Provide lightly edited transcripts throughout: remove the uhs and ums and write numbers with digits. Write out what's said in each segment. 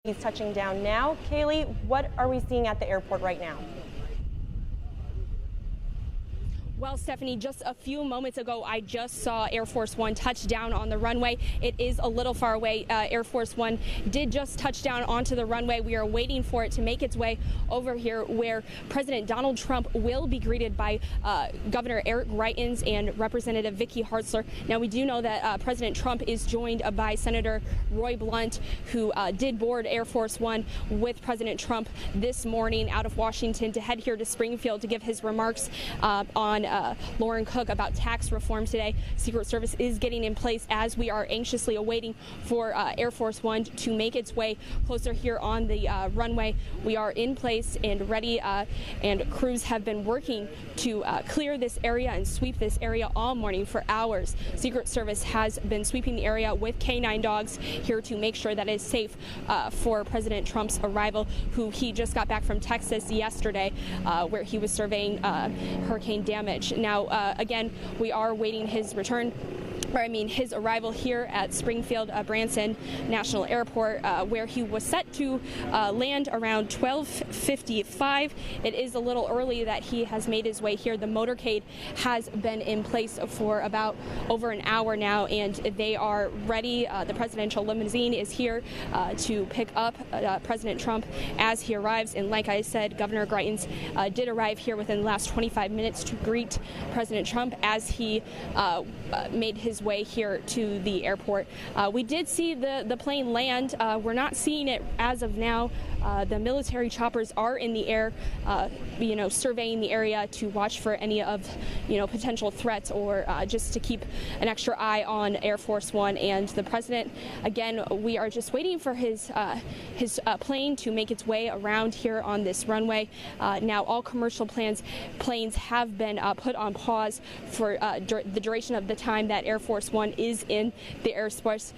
He's touching down now. Kaylee, what are we seeing at the airport right now? Well, Stephanie, just a few moments ago, I just saw Air Force One touch down on the runway. It is a little far away. Air Force One did just touch down onto the runway. We are waiting for it to make its way over here where President Donald Trump will be greeted by Governor Eric Greitens and Representative Vicky Hartzler. Now, we do know that President Trump is joined by Senator Roy Blunt, who did board Air Force One with President Trump this morning out of Washington to head here to Springfield to give his remarks on Lauren Cook about tax reform today. Secret Service is getting in place as we are anxiously awaiting for Air Force One to make its way closer here on the runway. We are in place and ready, and crews have been working to clear this area and sweep this area all morning for hours. Secret Service has been sweeping the area with K9 dogs here to make sure that it is safe for President Trump's arrival, who he just got back from Texas yesterday, where he was surveying hurricane damage. Now, again, we are waiting his return. His arrival here at Springfield Branson National Airport, where he was set to land around 12:55. It is a little early that he has made his way here. The motorcade has been in place for about over an hour now, and they are ready. The presidential limousine is here to pick up President Trump as he arrives. And like I said, Governor Greitens did arrive here within the last 25 minutes to greet President Trump as he made his way here to the airport. We did see the plane land. We're not seeing it as of now. The military choppers are in the air, surveying the area to watch for any of, potential threats, or just to keep an extra eye on Air Force One and the president. Again, we are just waiting for his plane to make its way around here on this runway. Now, all commercial planes have been put on pause for the duration of the time that Air Force One is in the airspace.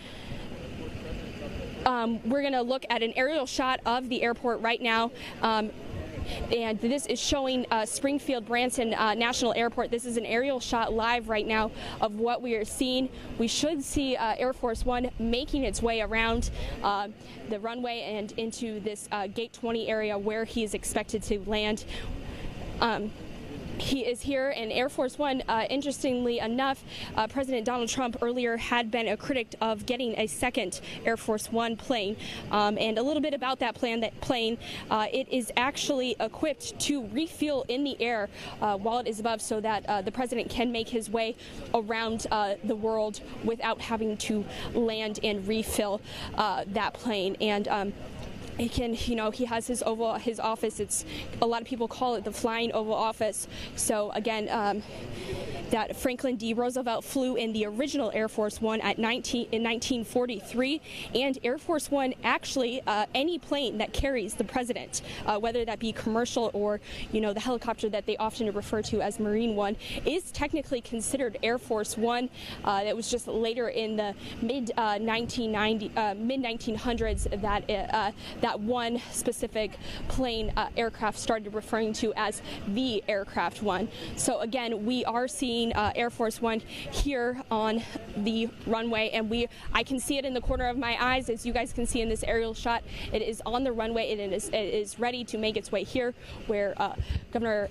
We're going to look at an aerial shot of the airport right now. And this is showing Springfield Branson National Airport. This is an aerial shot live right now of what we are seeing. We should see Air Force One making its way around the runway and into this Gate 20 area where he is expected to land. He is here, and Air Force One, interestingly enough, President Donald Trump earlier had been a critic of getting a second Air Force One plane. And a little bit about that plane, it is actually equipped to refuel in the air while it is above, so that the president can make his way around the world without having to land and refill that plane. And he can, he has his office. It's, a lot of people call it the Flying Oval Office. So again, that Franklin D. Roosevelt flew in the original Air Force One in 1943, and Air Force One actually, any plane that carries the president, whether that be commercial or, the helicopter that they often refer to as Marine One, is technically considered Air Force One. That was just later in the mid 1900s that one specific plane aircraft started referring to as the Aircraft One. So again, we are seeing Air Force One here on the runway, and I can see it in the corner of my eyes, as you guys can see in this aerial shot. It is on the runway. It is ready to make its way here, where Governor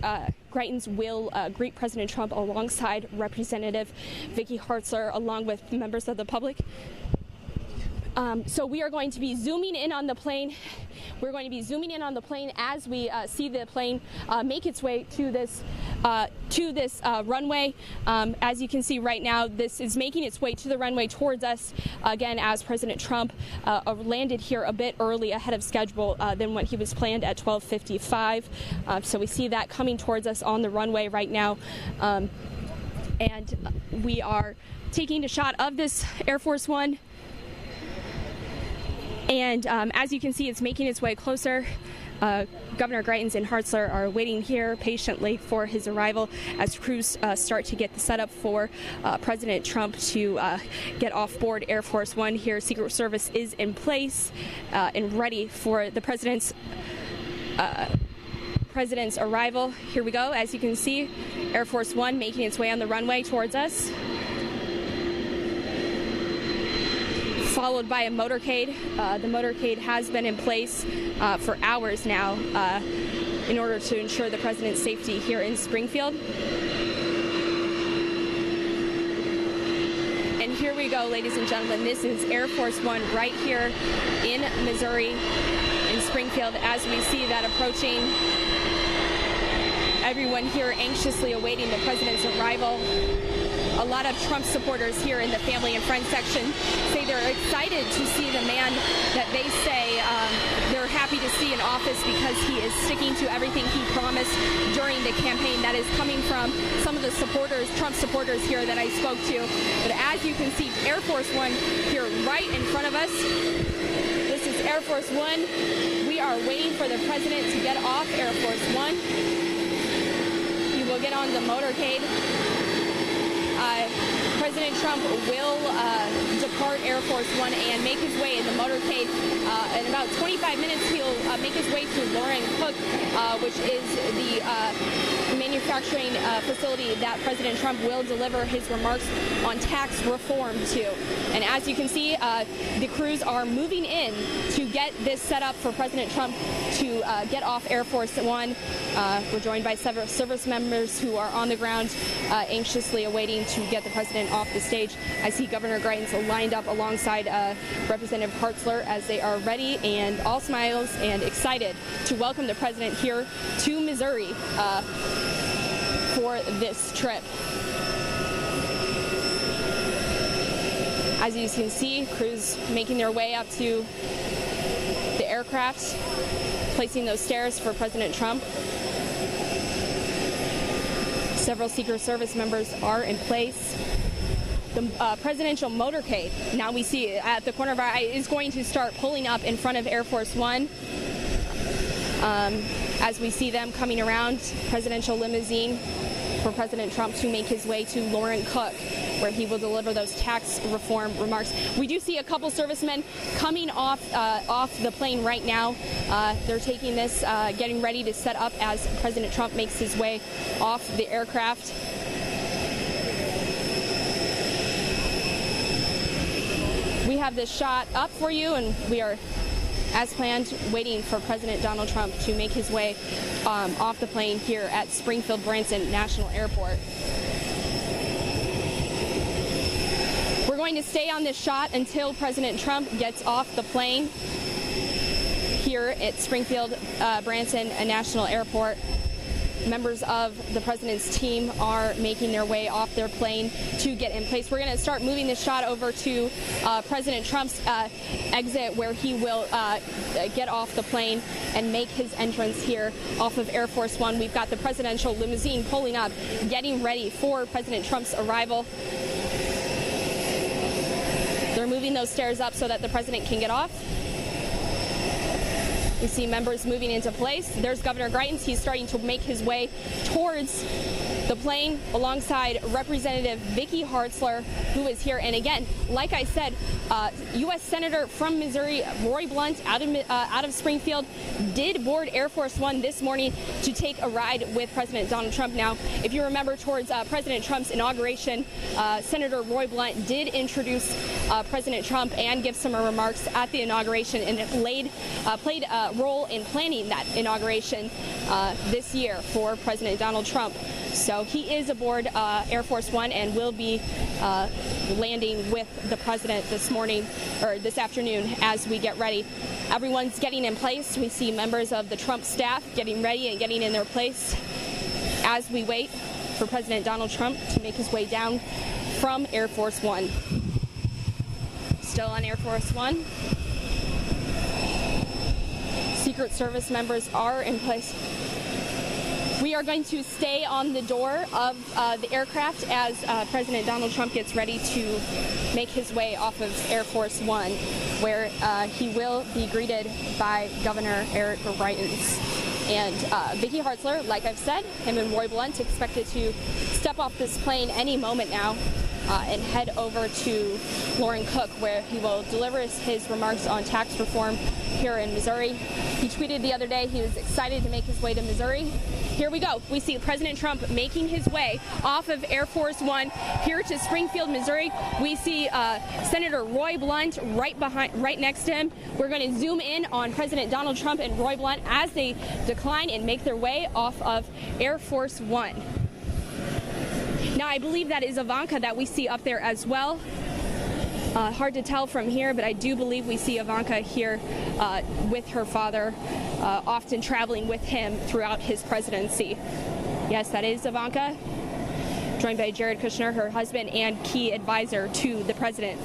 Greitens will greet President Trump alongside Representative Vicky Hartzler, along with members of the public. So we are going to be zooming in on the plane. We're going to be zooming in on the plane as we see the plane make its way to this runway. As you can see right now, this is making its way to the runway towards us, again, as President Trump landed here a bit early ahead of schedule than what he was planned at 12:55. So we see that coming towards us on the runway right now. And we are taking a shot of this Air Force One. And as you can see, it's making its way closer. Governor Greitens and Hartzler are waiting here patiently for his arrival as crews start to get the setup for President Trump to get off board Air Force One here. Secret Service is in place and ready for the president's arrival. Here we go. As you can see, Air Force One making its way on the runway towards us. followed by a motorcade. The motorcade has been in place for hours now in order to ensure the president's safety here in Springfield. And here we go, ladies and gentlemen. This is Air Force One right here in Missouri, in Springfield, as we see that approaching. Everyone here anxiously awaiting the president's arrival. A lot of Trump supporters here in the family and friends section say they're excited to see the man that they say they're happy to see in office because he is sticking to everything he promised during the campaign. That is coming from some of the supporters, Trump supporters here that I spoke to. But as you can see, Air Force One here right in front of us. This is Air Force One. We are waiting for the president to get off Air Force One. He will get on the motorcade. President Trump will depart Air Force One and make his way in the motorcade. In about 25 minutes, he'll make his way to Loren Cook, which is the manufacturing facility that President Trump will deliver his remarks on tax reform to. And as you can see, the crews are moving in to get this set up for President Trump to get off Air Force One. We're joined by several service members who are on the ground anxiously awaiting to get the president off the stage. I see Governor Greitens lined up alongside Representative Hartzler as they are ready and all smiles and excited to welcome the president here to Missouri for this trip. As you can see, crews making their way up to the aircraft, placing those stairs for President Trump. Several Secret Service members are in place. The presidential motorcade, now we see at the corner of our eye, is going to start pulling up in front of Air Force One. As we see them coming around, presidential limousine for President Trump to make his way to Loren Cook, where he will deliver those tax reform remarks. We do see a couple servicemen coming off the plane right now. They're taking this, getting ready to set up as President Trump makes his way off the aircraft. We have this shot up for you, and we are, as planned, waiting for President Donald Trump to make his way off the plane here at Springfield Branson National Airport. We're going to stay on this shot until President Trump gets off the plane here at Springfield Branson National Airport. Members of the president's team are making their way off their plane to get in place. We're going to start moving this shot over to President Trump's exit, where he will get off the plane and make his entrance here off of Air Force One. We've got the presidential limousine pulling up, getting ready for President Trump's arrival. They're moving those stairs up so that the president can get off. We see members moving into place. There's Governor Greitens. He's starting to make his way towards the plane alongside Representative Vicky Hartzler, who is here. And again, like I said, U.S. Senator from Missouri, Roy Blunt, out of Springfield, did board Air Force One this morning to take a ride with President Donald Trump. Now, if you remember, towards President Trump's inauguration, Senator Roy Blunt did introduce President Trump and give some remarks at the inauguration, and it played a role in planning that inauguration this year for President Donald Trump. So he is aboard Air Force One and will be landing with the president this morning, or this afternoon, as we get ready. Everyone's getting in place. We see members of the Trump staff getting ready and getting in their place as we wait for President Donald Trump to make his way down from Air Force One. Still on Air Force One. Secret Service members are in place. We are going to stay on the door of the aircraft as President Donald Trump gets ready to make his way off of Air Force One, where he will be greeted by Governor Eric Greitens. And Vicky Hartzler, like I've said, him and Roy Blunt expected to step off this plane any moment now. and head over to Lauren Cook, where he will deliver his remarks on tax reform here in Missouri. He tweeted the other day he was excited to make his way to Missouri. Here we go. We see President Trump making his way off of Air Force One here to Springfield, Missouri. We see Senator Roy Blunt right next to him. We're going to zoom in on President Donald Trump and Roy Blunt as they decline and make their way off of Air Force One. Now, I believe that is Ivanka that we see up there as well. Hard to tell from here, but I do believe we see Ivanka here with her father, often traveling with him throughout his presidency. Yes, that is Ivanka, joined by Jared Kushner, her husband and key advisor to the president.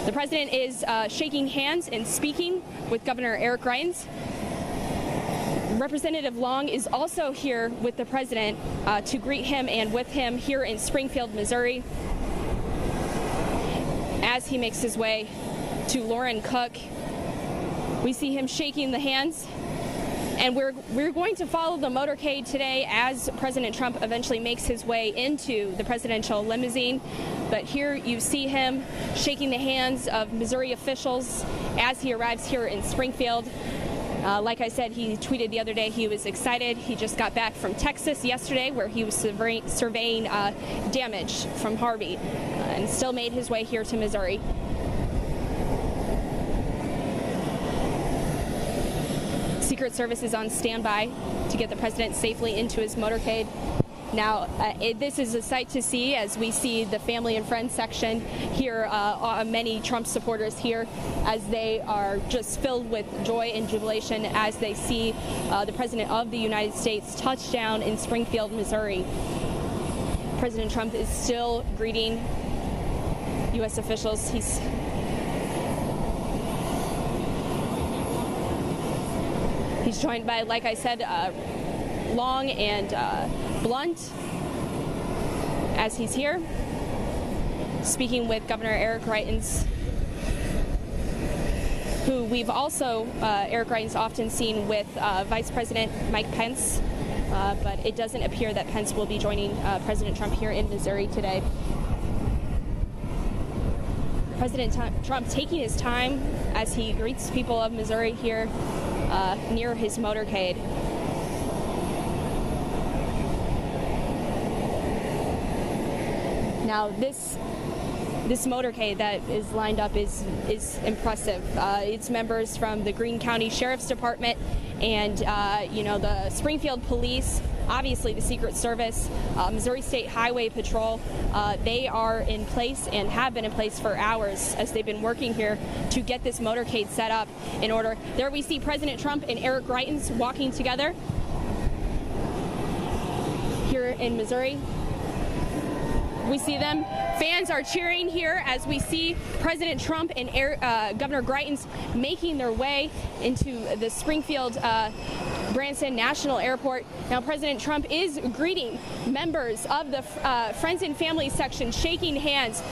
The president is shaking hands and speaking with Governor Eric Greitens. Representative Long is also here with the president to greet him and with him here in Springfield, Missouri, as he makes his way to Lauren Cook. We see him shaking the hands, and we're going to follow the motorcade today as President Trump eventually makes his way into the presidential limousine. But here you see him shaking the hands of Missouri officials as he arrives here in Springfield. Like I said, he tweeted the other day he was excited. He just got back from Texas yesterday, where he was surveying damage from Harvey, and still made his way here to Missouri. Secret Service is on standby to get the president safely into his motorcade. Now, this is a sight to see as we see the family and friends section here, many Trump supporters here, as they are just filled with joy and jubilation as they see the President of the United States touch down in Springfield, Missouri. President Trump is still greeting U.S. officials. He's joined by, like I said, Long and Blunt as he's here, speaking with Governor Eric Greitens, who we've also, Eric Greitens often seen with Vice President Mike Pence, but it doesn't appear that Pence will be joining President Trump here in Missouri today. President Trump taking his time as he greets people of Missouri here near his motorcade. Now, this motorcade that is lined up is impressive. It's members from the Greene County Sheriff's Department and the Springfield Police, obviously the Secret Service, Missouri State Highway Patrol. They are in place and have been in place for hours as they've been working here to get this motorcade set up in order. There we see President Trump and Eric Greitens walking together here in Missouri. We see them. Fans are cheering here as we see President Trump and Governor Greitens making their way into the Springfield Branson National Airport. Now, President Trump is greeting members of the Friends and Family section, shaking hands